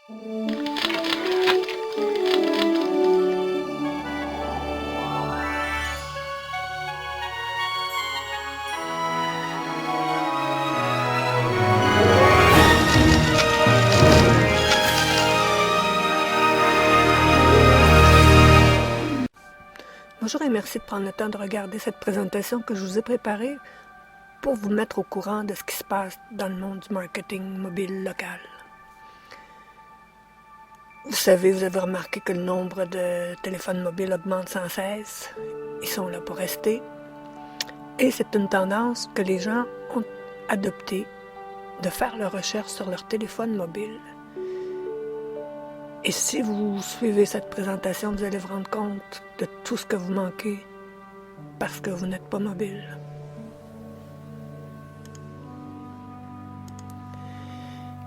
Bonjour et merci de prendre le temps de regarder cette présentation que je vous ai préparée pour vous mettre au courant de ce qui se passe dans le monde du marketing mobile local. Vous avez remarqué que le nombre de téléphones mobiles augmente sans cesse. Ils sont là pour rester. Et c'est une tendance que les gens ont adoptée de faire leurs recherches sur leur téléphone mobile. Et si vous suivez cette présentation, vous allez vous rendre compte de tout ce que vous manquez parce que vous n'êtes pas mobile.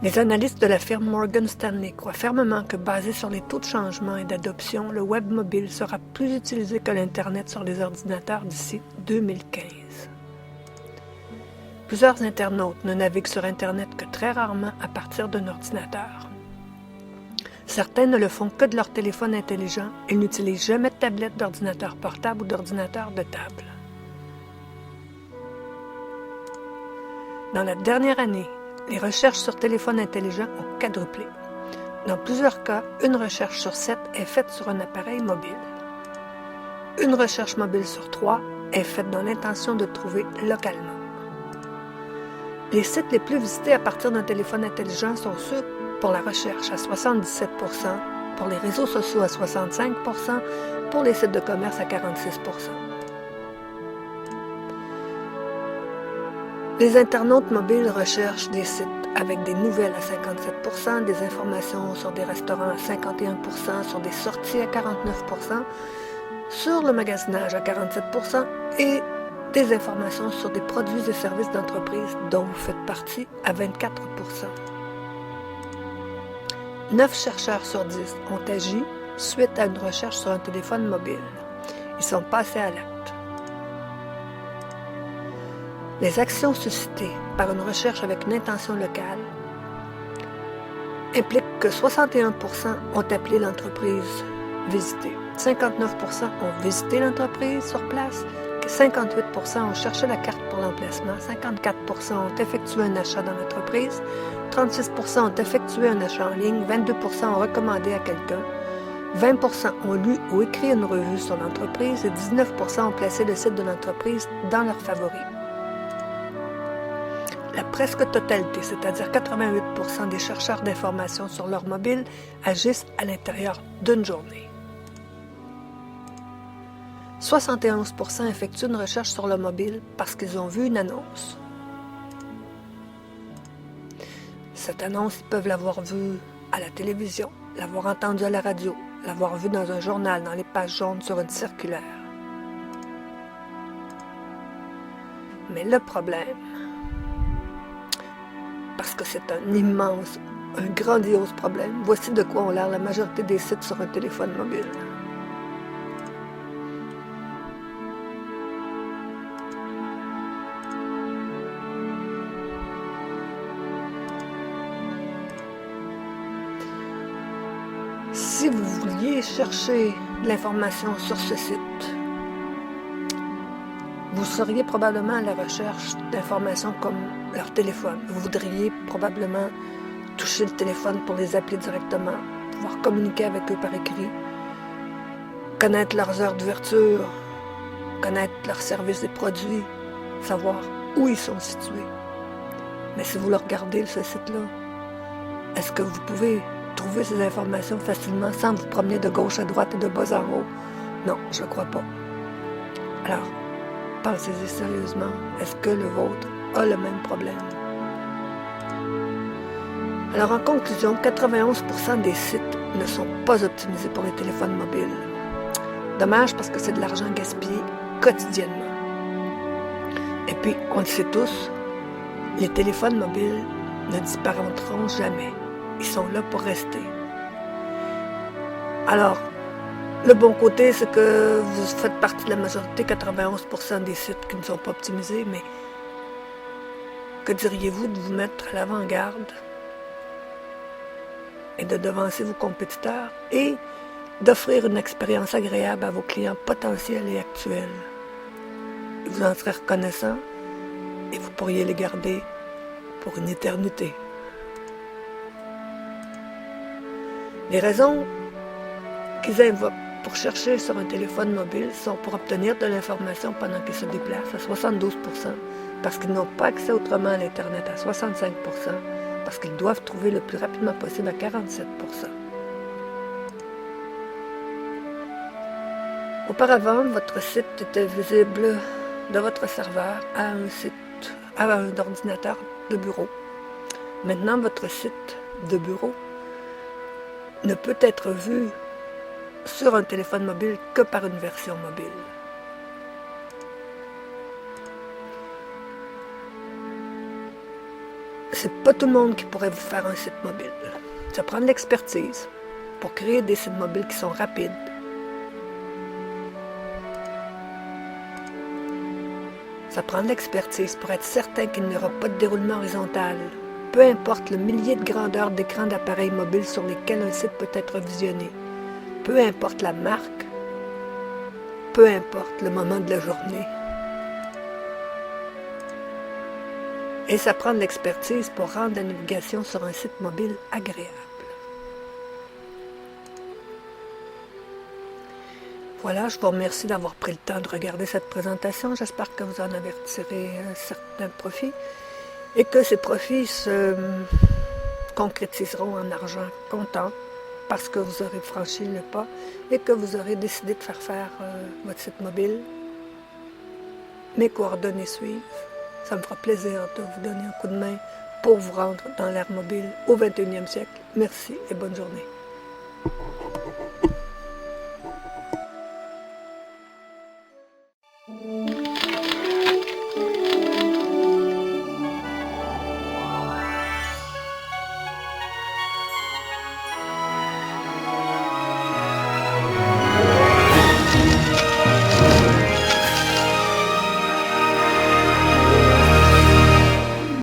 Les analystes de la firme Morgan Stanley croient fermement que, basé sur les taux de changement et d'adoption, le web mobile sera plus utilisé que l'Internet sur les ordinateurs d'ici 2015. Plusieurs internautes ne naviguent sur Internet que très rarement à partir d'un ordinateur. Certains ne le font que de leur téléphone intelligent et n'utilisent jamais de tablette, d'ordinateur portable ou d'ordinateur de table. Dans la dernière année, les recherches sur téléphone intelligent ont quadruplé. Dans plusieurs cas, une recherche sur 7 est faite sur un appareil mobile. Une recherche mobile sur 3 est faite dans l'intention de trouver localement. Les sites les plus visités à partir d'un téléphone intelligent sont ceux pour la recherche à 77%, pour les réseaux sociaux à 65%, pour les sites de commerce à 46%. Les internautes mobiles recherchent des sites avec des nouvelles à 57%, des informations sur des restaurants à 51%, sur des sorties à 49%, sur le magasinage à 47% et des informations sur des produits et services d'entreprise dont vous faites partie à 24%. 9 chercheurs sur 10 ont agi suite à une recherche sur un téléphone mobile. Ils sont passés à l'acte. Les actions suscitées par une recherche avec une intention locale impliquent que 61% ont appelé l'entreprise visitée, 59% ont visité l'entreprise sur place, 58% ont cherché la carte pour l'emplacement, 54% ont effectué un achat dans l'entreprise, 36% ont effectué un achat en ligne, 22% ont recommandé à quelqu'un, 20% ont lu ou écrit une revue sur l'entreprise et 19% ont placé le site de l'entreprise dans leurs favoris. La presque totalité, c'est-à-dire 88% des chercheurs d'informations sur leur mobile, agissent à l'intérieur d'une journée. 71% effectuent une recherche sur le mobile parce qu'ils ont vu une annonce. Cette annonce, ils peuvent l'avoir vue à la télévision, l'avoir entendue à la radio, l'avoir vue dans un journal, dans les pages jaunes, sur une circulaire. Mais le problème, parce que c'est un grandiose problème, voici de quoi ont l'air la majorité des sites sur un téléphone mobile. Si vous vouliez chercher de l'information sur ce site, vous seriez probablement à la recherche d'informations comme leur téléphone. Vous voudriez probablement toucher le téléphone pour les appeler directement, pouvoir communiquer avec eux par écrit, connaître leurs heures d'ouverture, connaître leurs services et produits, savoir où ils sont situés. Mais si vous le regardez, ce site-là, est-ce que vous pouvez trouver ces informations facilement sans vous promener de gauche à droite et de bas en haut? Non, je ne crois pas. Alors, pensez-y sérieusement. Est-ce que le vôtre a le même problème? Alors, en conclusion, 91% des sites ne sont pas optimisés pour les téléphones mobiles. Dommage parce que c'est de l'argent gaspillé quotidiennement. Et puis, on le sait tous, les téléphones mobiles ne disparaîtront jamais. Ils sont là pour rester. Alors, le bon côté, c'est que vous faites partie de la majorité, 91% des sites qui ne sont pas optimisés, mais que diriez-vous de vous mettre à l'avant-garde et de devancer vos compétiteurs et d'offrir une expérience agréable à vos clients potentiels et actuels. Vous en serez reconnaissant et vous pourriez les garder pour une éternité. Les raisons qu'ils invoquent pour chercher sur un téléphone mobile sont pour obtenir de l'information pendant qu'ils se déplacent à 72%, parce qu'ils n'ont pas accès autrement à l'Internet à 65%, parce qu'ils doivent trouver le plus rapidement possible à 47%. Auparavant, votre site était visible de votre serveur à un ordinateur de bureau. Maintenant, votre site de bureau ne peut être vu sur un téléphone mobile que par une version mobile. C'est pas tout le monde qui pourrait vous faire un site mobile. Ça prend de l'expertise pour créer des sites mobiles qui sont rapides. Ça prend de l'expertise pour être certain qu'il n'y aura pas de déroulement horizontal. Peu importe le millier de grandeurs d'écran d'appareils mobiles sur lesquels un site peut être visionné. Peu importe la marque. Peu importe le moment de la journée. Et ça prend de l'expertise pour rendre la navigation sur un site mobile agréable. Voilà, je vous remercie d'avoir pris le temps de regarder cette présentation. J'espère que vous en avez retiré certains profits et que ces profits se concrétiseront en argent comptant parce que vous aurez franchi le pas et que vous aurez décidé de faire votre site mobile. Mes coordonnées suivent. Ça me fera plaisir de vous donner un coup de main pour vous rendre dans l'ère mobile au 21e siècle. Merci et bonne journée.